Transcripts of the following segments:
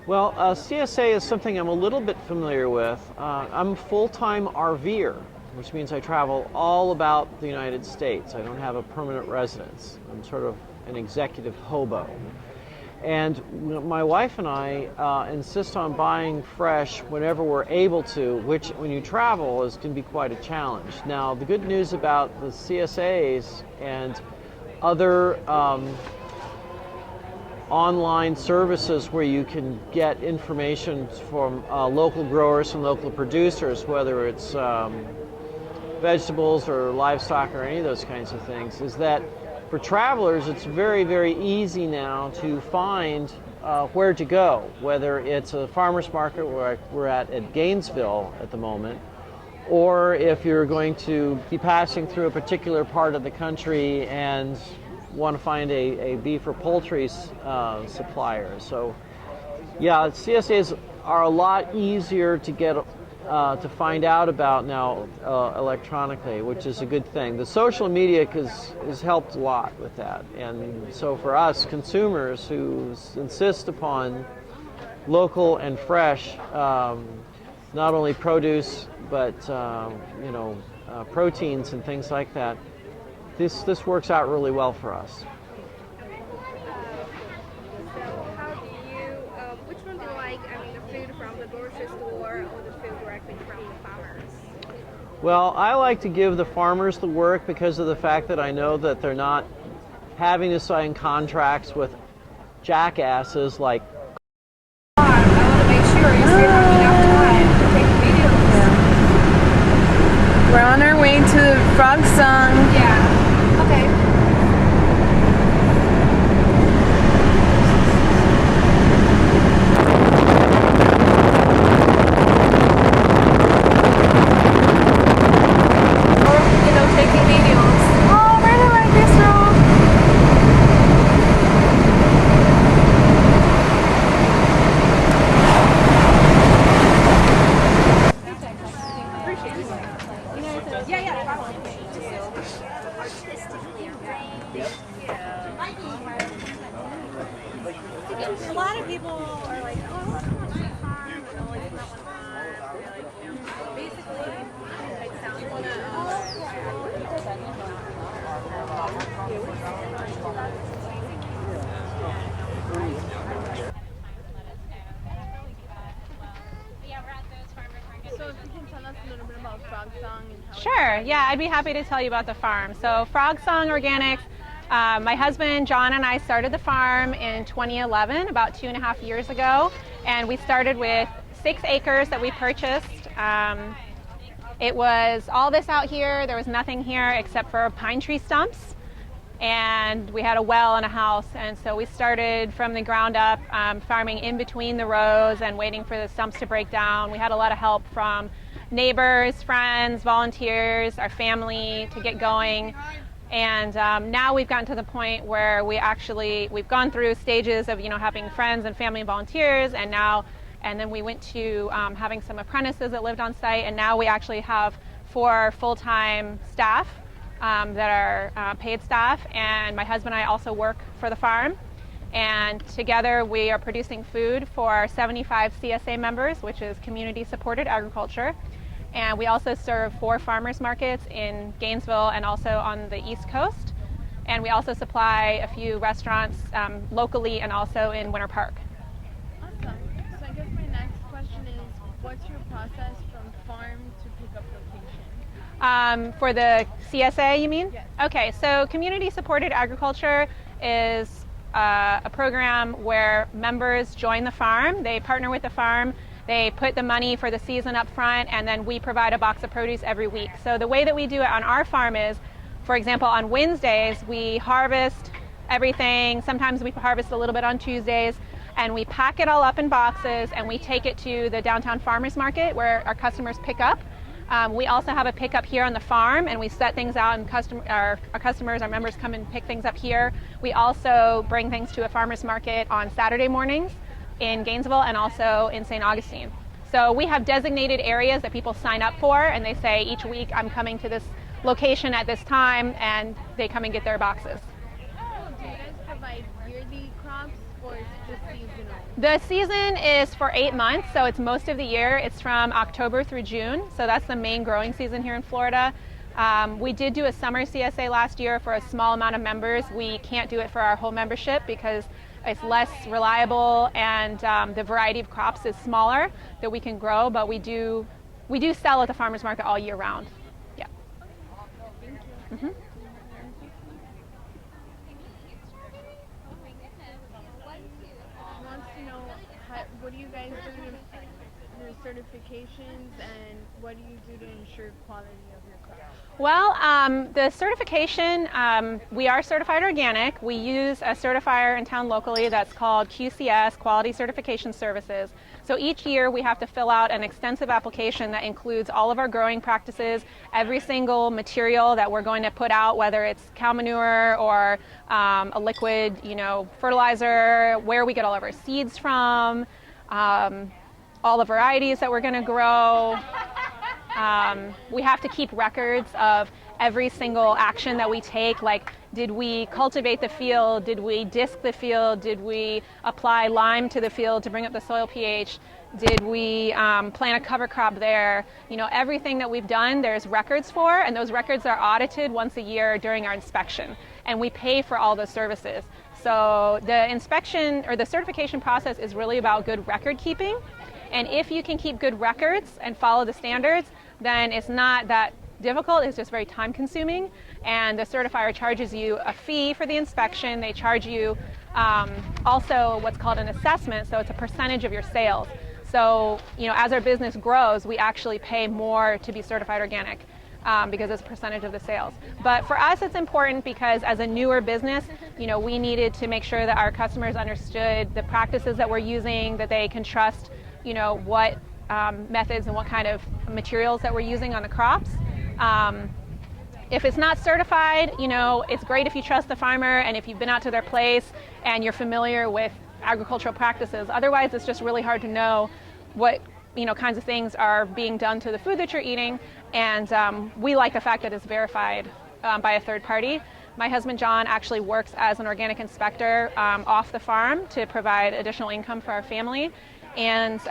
Well, CSA is something I'm a little bit familiar with. I'm a full-time RVer, which means I travel all about the United States. I don't have a permanent residence. I'm sort of an executive hobo. And my wife and I insist on buying fresh whenever we're able to, which when you travel can be quite a challenge. Now, the good news about the CSAs and other online services where you can get information from local growers and local producers, whether it's vegetables or livestock or any of those kinds of things, is that for travelers it's very, very easy now to find where to go, whether it's a farmer's market where we're at Gainesville at the moment, or if you're going to be passing through a particular part of the country and want to find a beef or poultry supplier. So yeah, CSAs are a lot easier to get to find out about now electronically, which is a good thing. The social media has helped a lot with that, and so for us consumers who insist upon local and fresh, not only produce but proteins and things like that, this works out really well for us. Which one do you like? I mean, the food from the grocery store or the food directly from the farmers? Well, I like to give the farmers the work because of the fact that I know that they're not having to sign contracts with jackasses like. I want to make sure you still have enough time to take videos. Yeah. We're on our way to Frog Song. Yeah. Okay. A lot of people are like, oh, I want to come on my farm, and they'll like come up with basically, it sounds So if you can tell us a little bit about Frog Song and how. Sure, yeah, I'd be happy to tell you about the farm. So Frog Song Organics, my husband John and I started the farm in 2011, about 2.5 years ago, and we started with 6 acres that we purchased. It was all this out here. There was nothing here except for pine tree stumps, and we had a well and a house, and so we started from the ground up, farming in between the rows and waiting for the stumps to break down. We had a lot of help from neighbors, friends, volunteers, our family to get going. And now we've gotten to the point where we've gone through stages of having friends and family and volunteers, and then we went to having some apprentices that lived on site, and now we actually have 4 full-time staff that are paid staff, and my husband and I also work for the farm, and together we are producing food for 75 CSA members, which is community supported agriculture. And we also serve 4 farmers markets in Gainesville and also on the East Coast. And we also supply a few restaurants locally and also in Winter Park. Awesome. So I guess my next question is, what's your process from farm to pickup location? For the CSA, you mean? Yes. Okay, so community supported agriculture is a program where members join the farm, they partner with the farm, they put the money for the season up front, and then we provide a box of produce every week. So the way that we do it on our farm is, for example, on Wednesdays we harvest everything. Sometimes we harvest a little bit on Tuesdays, and we pack it all up in boxes and we take it to the downtown farmers market where our customers pick up. We also have a pickup here on the farm, and we set things out, and our customers, our members come and pick things up here. We also bring things to a farmers market on Saturday mornings in Gainesville and also in St. Augustine. So we have designated areas that people sign up for, and they say each week I'm coming to this location at this time, and they come and get their boxes. Do you guys provide yearly crops or is it just seasonal? The season is for 8 months, so it's most of the year. It's from October through June, so that's the main growing season here in Florida. We did do a summer CSA last year for a small amount of members. We can't do it for our whole membership because it's less reliable and the variety of crops is smaller that we can grow, but we do sell at the farmers market all year round. Yeah. Thank you. Mhm. Wants to know what do you guys do to your certifications and what do you do to ensure quality of your crops? Well, the certification, we are certified organic. We use a certifier in town locally that's called QCS, Quality Certification Services. So each year we have to fill out an extensive application that includes all of our growing practices, every single material that we're going to put out, whether it's cow manure or a liquid, fertilizer, where we get all of our seeds from, all the varieties that we're going to grow. We have to keep records of every single action that we take, like did we cultivate the field, did we disc the field, did we apply lime to the field to bring up the soil pH, did we plant a cover crop there. Everything that we've done there's records for, and those records are audited once a year during our inspection, and we pay for all those services. So the inspection or the certification process is really about good record keeping, and if you can keep good records and follow the standards, then it's not that difficult. It's just very time consuming, and the certifier charges you a fee for the inspection. They charge you also what's called an assessment, so it's a percentage of your sales. So as our business grows, we actually pay more to be certified organic because it's a percentage of the sales. But for us it's important because as a newer business, we needed to make sure that our customers understood the practices that we're using, that they can trust what methods and what kind of materials that we're using on the crops. If it's not certified, it's great if you trust the farmer and if you've been out to their place and you're familiar with agricultural practices. Otherwise, it's just really hard to know what kinds of things are being done to the food that you're eating. And we like the fact that it's verified by a third party. My husband John actually works as an organic inspector off the farm to provide additional income for our family. And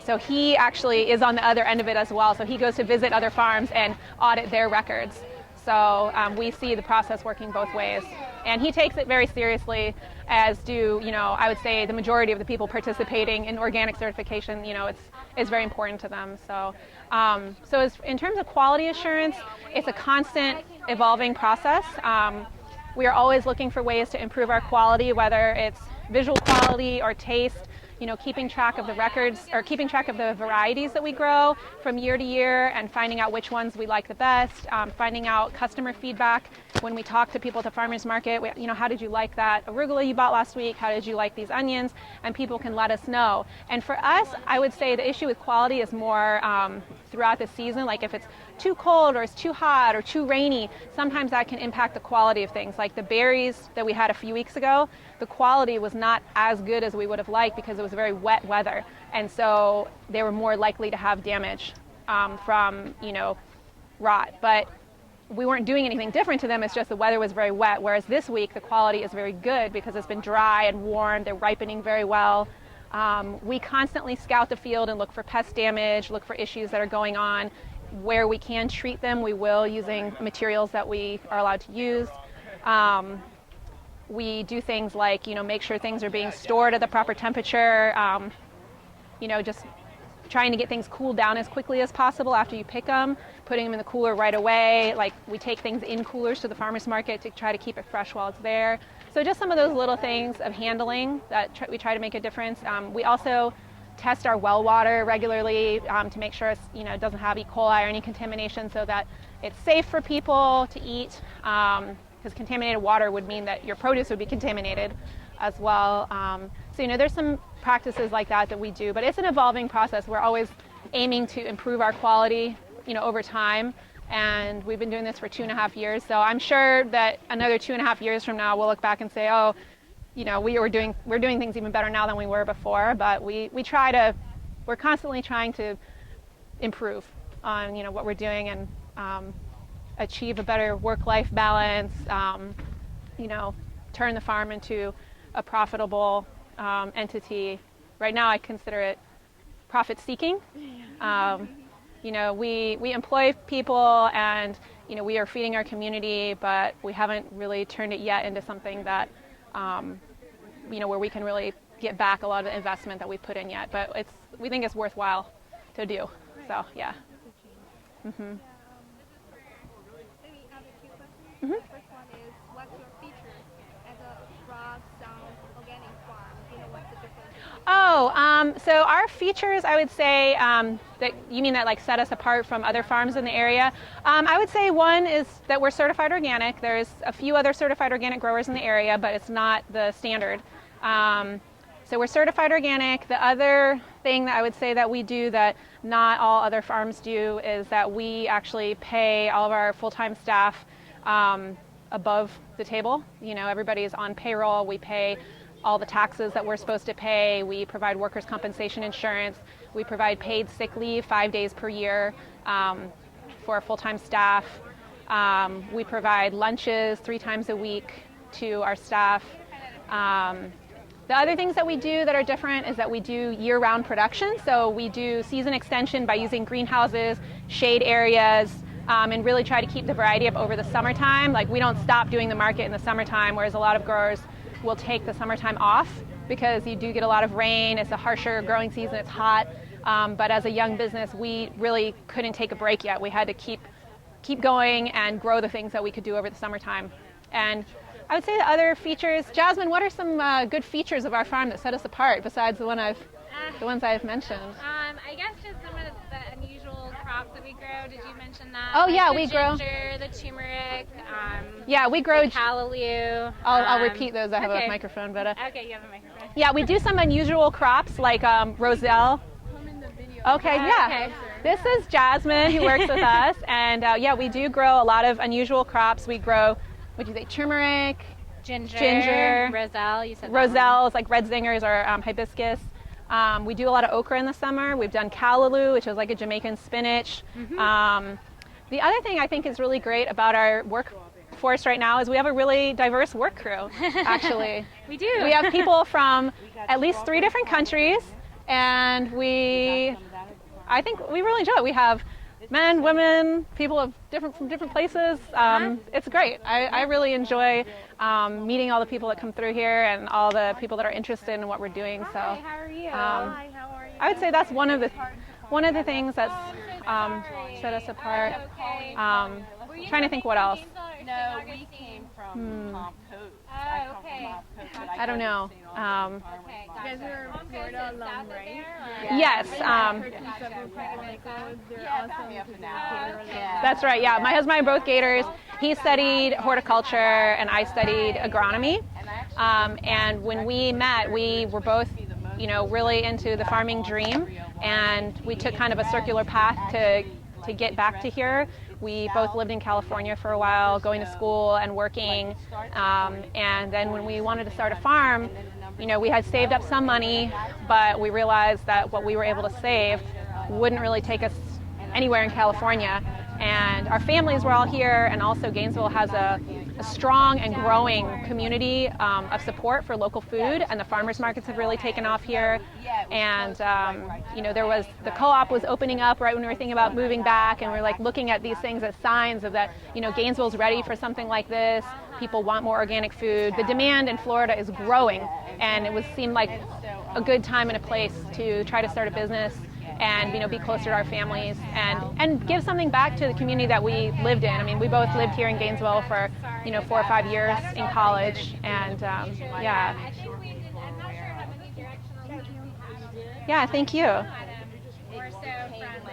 so he actually is on the other end of it as well. So he goes to visit other farms and audit their records. So we see the process working both ways. And he takes it very seriously, as do, I would say the majority of the people participating in organic certification. It's very important to them. So, in terms of quality assurance, it's a constant evolving process. We are always looking for ways to improve our quality, whether it's visual quality or taste. Keeping track of the records or keeping track of the varieties that we grow from year to year and finding out which ones we like the best, finding out customer feedback when we talk to people at the farmers market. How did you like that arugula you bought last week? How did you like these onions? And people can let us know. And for us, I would say the issue with quality is more throughout the season. Like if it's too cold or it's too hot or too rainy, sometimes that can impact the quality of things. Like the berries that we had a few weeks ago, the quality was not as good as we would have liked because it was very wet weather, and so they were more likely to have damage from rot. But we weren't doing anything different to them. It's just the weather was very wet, whereas this week the quality is very good because it's been dry and warm. They're ripening very well. We constantly scout the field and look for pest damage, look for issues that are going on. Where we can treat them, we will, using materials that we are allowed to use. We do things like, make sure things are being stored at the proper temperature, just trying to get things cooled down as quickly as possible after you pick them, putting them in the cooler right away. Like we take things in coolers to the farmer's market to try to keep it fresh while it's there. So just some of those little things of handling that we try to make a difference. We also test our well water regularly to make sure it doesn't have E. coli or any contamination, so that it's safe for people to eat. Because contaminated water would mean that your produce would be contaminated as well. So there's some practices like that we do, but it's an evolving process. We're always aiming to improve our quality, over time, and we've been doing this for 2.5 years. So I'm sure that another 2.5 years from now, we'll look back and say, oh, we're doing things even better now than we were before. But we're constantly trying to improve on what we're doing and achieve a better work-life balance, turn the farm into a profitable entity. Right now, I consider it profit-seeking. You know, we employ people, and you know, we are feeding our community, but we haven't really turned it yet into something that, you know, where we can really get back a lot of the investment that we've put in yet. But we think it's worthwhile to do. So yeah. Mm-hmm. Maybe other two questions. Mm-hmm. The first one is, what's your features as a Frog Sound organic farm? You know, what's the difference? Oh, so our features, I would say, that you mean that like set us apart from other farms in the area. I would say one is that we're certified organic. There's a few other certified organic growers in the area, but it's not the standard. So we're certified organic. The other thing that I would say that we do that not all other farms do is that we actually pay all of our full-time staff above the table. You know, everybody's on payroll. We pay all the taxes that we're supposed to pay. We provide workers' compensation insurance. We provide paid sick leave 5 days per year for our full-time staff. We provide lunches 3 times a week to our staff. The other things that we do that are different is that we do year-round production. So we do season extension by using greenhouses, shade areas, and really try to keep the variety up over the summertime. Like, we don't stop doing the market in the summertime, whereas a lot of growers will take the summertime off because you do get a lot of rain. It's a harsher growing season. It's hot. But as a young business, we really couldn't take a break yet. We had to keep going and grow the things that we could do over the summertime. And I would say the other features, Jasmine, what are some good features of our farm that set us apart besides the ones I've mentioned? I guess just some of the unusual crops that we grow. Did you mention that? Oh, like yeah, the we grow. ginger, the turmeric. Yeah, we grow. The callaloo. I'll repeat those. I have okay. a microphone, but Okay, you have a microphone. yeah, we do some unusual crops like roselle. Okay, yeah. Okay. This is Jasmine who works with us, and yeah, we do grow a lot of unusual crops. We grow, what do you say, turmeric, Ginger. Roselle. You said roselle, it's like red zingers or hibiscus. We do a lot of okra in the summer. We've done callaloo, which is like a Jamaican spinach. Mm-hmm. The other thing I think is really great about our workforce right now is we have a really diverse work crew, actually. We do. We have people from at least 3 different countries, and I think we really enjoy it. We have men, women, people from different places. It's great. I really enjoy meeting all the people that come through here and all the people that are interested in what we're doing. So Hi, how are you? Hi, how are you? I would say that's one of the things that's set us apart. Okay. Trying to think what else. No, we came from Palm Coast. Oh, okay. I don't know. Okay. You guys are Florida alum, right? Yes. That's right, yeah. My husband and I are both Gators. He studied horticulture and I studied agronomy. And when we met, we were both, you know, really into the farming dream, and we took kind of a circular path to get back to here. We both lived in California for a while, going to school and working. And then when we wanted to start a farm, you know, we had saved up some money, but we realized that what we were able to save wouldn't really take us anywhere in California. And our families were all here, and also Gainesville has a strong and growing community of support for local food, and the farmers markets have really taken off here. And you know, the co-op was opening up right when we were thinking about moving back, and we're like looking at these things as signs of that, you know, Gainesville's ready for something like this. People want more organic food. The demand in Florida is growing, and it seemed like a good time and a place to try to start a business and, you know, be closer to our families and give something back to the community that we lived in. I mean, we both lived here in Gainesville for, you know, 4 or 5 years in college, and yeah. I think we did. I'm not sure how many directional notes we had. Yeah, thank you. More so from